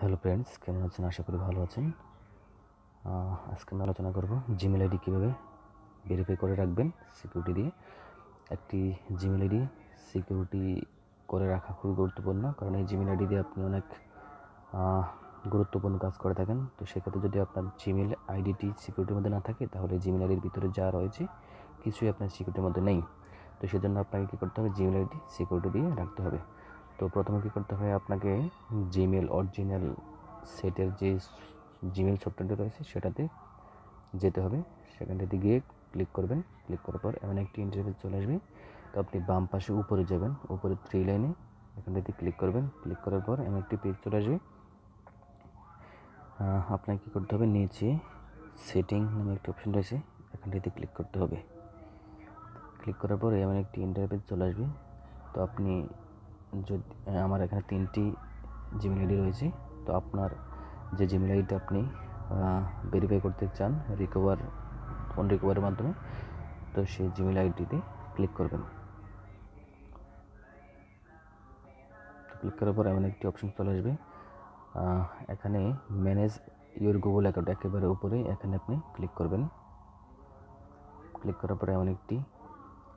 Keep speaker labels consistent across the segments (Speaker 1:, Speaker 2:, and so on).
Speaker 1: Hello friends, কেমন আছেন? আশা করি ভালো আছেন। আজকে আমি আলোচনা করব জিমেল আইডি কীভাবে ভেরিফাই করে রাখবেন সিকিউরিটি দিয়ে। একটি জিমেল আইডি সিকিউরিটি করে রাখা খুবই গুরুত্বপূর্ণ, কারণ এই জিমেল আইডি দিয়ে আপনি অনেক গুরুত্বপূর্ণ কাজ করে থাকেন। তো সেক্ষেত্রে যদি আপনার জিমেল আইডিটি সিকিউরিটির মধ্যে না থাকে, তাহলে জিমেল আইডির ভিতরে যা রয়েছে কিছুই আপনার সিকিউরিটির মধ্যে নেই। তো সেজন্য আপনাকে কী করতে হবে, জিমেল আইডি সিকিউরিটি দিয়ে রাখতে হবে। তো প্রথমে কী করতে হবে, আপনাকে জিমেল অরিজিনাল সেটের যে জিমেল সফটওয়্যারটি রয়েছে সেটাতে যেতে হবে। সেখানটাতে গিয়ে ক্লিক করবেন। ক্লিক করার পর এমন একটি ইন্টারফেস চলে আসবে। তো আপনি বাম পাশে উপরে যাবেন, উপরে 3 লাইনে এখানটাতে ক্লিক করবেন। ক্লিক করার পর এমন একটি পেজ চলে আসবে। আপনাকে কী করতে হবে, নিচে সেটিং নামে একটি অপশন রয়েছে, এখানটাতে ক্লিক করতে হবে। ক্লিক করার পর এমন একটি ইন্টারফেস চলে আসবে। তো আপনি যদি আমার এখানে 3টি জিমেল আইডি রয়েছে, তো আপনার যে জিমেল আইডিটা আপনি ভেরিফাই করতে চান ফোন রিকভারের মাধ্যমে, তো সেই জিমেল আইডিতে ক্লিক করবেন। তো ক্লিক করার পর এমন একটি অপশন চলে আসবে। এখানে ম্যানেজ ইউর গুগল অ্যাকাউন্ট একেবারে উপরে, এখানে আপনি ক্লিক করবেন। ক্লিক করার পরে এমন একটি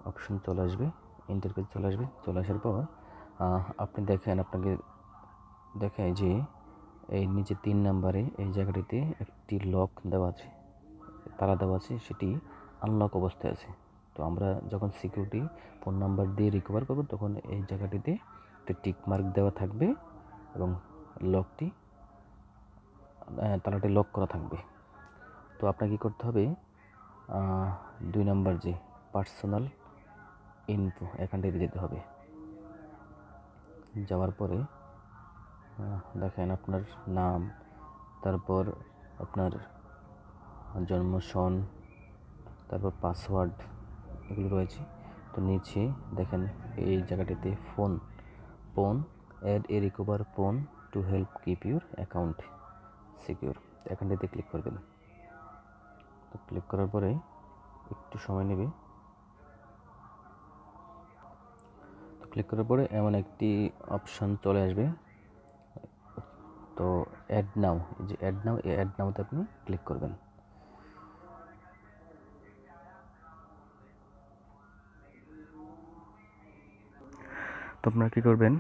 Speaker 1: অপশন চলে আসবে, ইন্টারফেস চলে আসবে। চলে আসার পর আপনি আপনাকে দেখায় যে এই নিচে 3 নম্বরে এই জায়গাটিতে একটি লক দেওয়া আছে, তালা দেওয়া আছে, সেটি আনলক অবস্থায় আছে। তো আমরা যখন সিকিউরিটি ফোন নাম্বার দিয়ে রিকভার করব, তখন এই জায়গাটিতে একটি টিক মার্ক দেওয়া থাকবে এবং তালাটি লক করা থাকবে। তো আপনাকে কী করতে হবে, 2 নম্বর যে পার্সোনাল ইনফো, এখানটাতে যেতে হবে। যাওয়ার পরে দেখেন আপনার নাম, তারপর আপনার জন্ম সন, তারপর পাসওয়ার্ড, এগুলো রয়েছে। তো নিচে দেখেন এই জায়গাটিতে phone add a recovery phone to help keep your account secure, এখানটাতে ক্লিক করবেন। তো ক্লিক করার পরে একটু সময় নেবে। তো ক্লিক করার পরে এমন একটি অপশান চলে আসবে, তো অ্যাড নাও, এই অ্যাড নাওতে আপনি ক্লিক করবেন। তো আপনারা কী করবেন,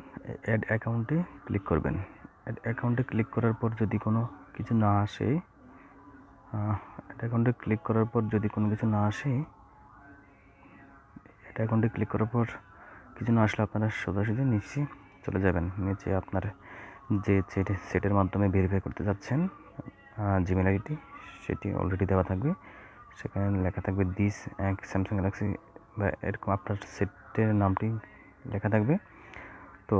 Speaker 1: অ্যাড অ্যাকাউন্টে ক্লিক করবেন। অ্যাড অ্যাকাউন্টে ক্লিক করার পর যদি কোনো কিছু না আসে, অ্যাড অ্যাকাউন্টে ক্লিক করার পর যদি কোনো কিছু না আসে, অ্যাড অ্যাকাউন্টে ক্লিক করার পর কিছু না আসলে আপনারা সোজাসুজি নিচে চলে যাবেন। নিচে আপনার যে সেটের মাধ্যমে ভেরিফাই করতে যাচ্ছেন জিমেল আইডি, সেটি অলরেডি দেওয়া থাকবে। সেখানে লেখা থাকবে দিস স্যামসাং গ্যালাক্সি, বা এরকম আপনার সেটের নামটি লেখা থাকবে। তো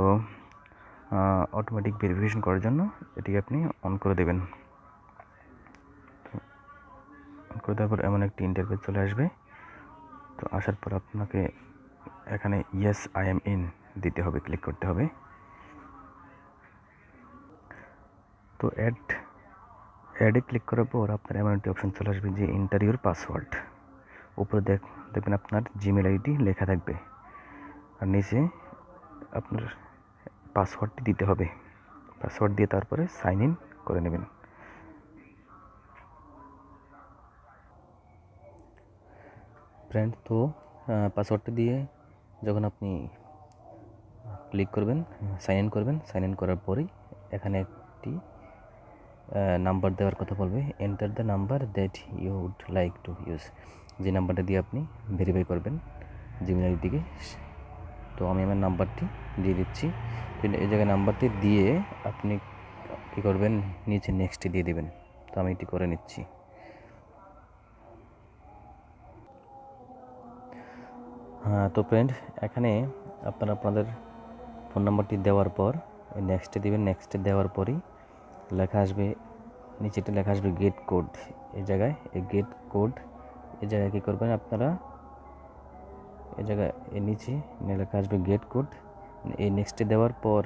Speaker 1: অটোমেটিক ভেরিফিকেশন করার জন্য এটিকে আপনি অন করে দেবেন। অন করে দেওয়ার পর এমন একটি ইন্টারফেস চলে আসবে। তো আসার পর আপনাকে এখানে ইয়েস আই এম ইন দিতে হবে, ক্লিক করতে হবে। তো অ্যাডে ক্লিক করার পর আপনার এমন একটি অপশন চলে আসবে যে এন্টার ইউর পাসওয়ার্ড। উপরে দেখবেন আপনার জিমেল আইডি লেখা থাকবে, আর নিচে আপনার পাসওয়ার্ডটি দিতে হবে। পাসওয়ার্ড দিয়ে তারপরে সাইন ইন করে নেবেন। ফ্রেন্ড, তো পাসওয়ার্ডটি দিয়ে যখন আপনি ক্লিক করবেন, সাইন ইন করবেন, সাইন ইন করার পরেই এখানে একটি নাম্বার দেওয়ার কথা বলবে, enter the number that you would like to use, যে নাম্বারটা দিয়ে আপনি ভেরিফাই করবেন জিমেল আইডি থেকে। তো আমি আমার নাম্বারটি দিয়ে দিচ্ছি। তো এই জায়গায় নাম্বারটি দিয়ে আপনি কী করবেন, নিচে নেক্সটে দিয়ে দেবেন। তো আমি এটি করে নিচ্ছি। তো ফ্রেন্ড, এখানে আপনাদের ফোন নাম্বারটি দেওয়ার পর নেক্সটে দেবেন। নেক্সটে দেওয়ার পরই লেখা আসবে, নিচেটা লেখা আসবে গেট কোড। এই জায়গায় এই গেট কোড, এই জায়গায় কী করবেন আপনারা, এই জায়গায় এই নিচে লেখা আসবে গেট কোড। এই নেক্সটে দেওয়ার পর,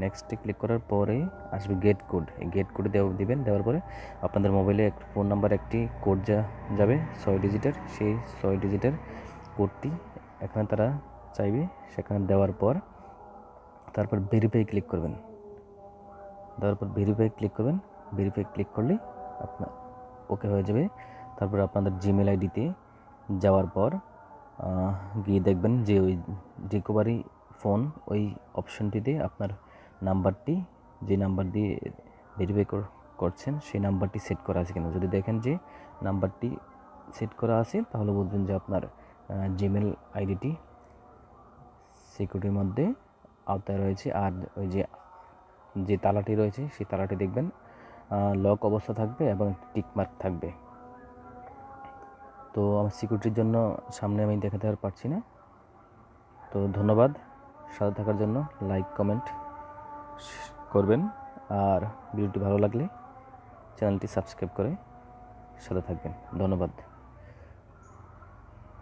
Speaker 1: নেক্সটে ক্লিক করার পরে আসবে গেট কোড। এই গেট কোড দিবেন। দেওয়ার পরে আপনাদের মোবাইলে ফোন নাম্বার একটি কোড যাবে 6 ডিজিটের। সেই 6 ডিজিটের কোডটি এখানে তারা চাইবে, সেখানে দেওয়ার পর তারপর ভেরিফাই ক্লিক করবেন। দেওয়ার পর ভেরিফাই ক্লিক করবেন। ভেরিফাই ক্লিক করলেই আপনার ওকে হয়ে যাবে। তারপর আপনাদের জিমেল আইডিতে যাওয়ার পর গিয়ে দেখবেন যে ওই রিকভারি ফোন ওই অপশনটিতে আপনার নাম্বারটি, যে নাম্বার দিয়ে ভেরিফাই করছেন সেই নাম্বারটি সেট করা আছে কিনা। যদি দেখেন যে নাম্বারটি সেট করা আছে তাহলে বুঝবেন যে আপনার জিমেল আইডিটি সিকিউরিটির মধ্যে আওতায় রয়েছে। আর ওই যে তালাটি রয়েছে সেই তালাটি দেখবেন লক অবস্থা থাকবে এবং টিক মার্ক থাকবে। তো আমার সিকিউরিটির জন্য সামনে আমি দেখাতে আর পারছি না। তো ধন্যবাদ সাথে থাকার জন্য। লাইক কমেন্ট করবেন, আর ভিডিওটি ভালো লাগলে চ্যানেলটি সাবস্ক্রাইব করে সাথে থাকবেন। ধন্যবাদ।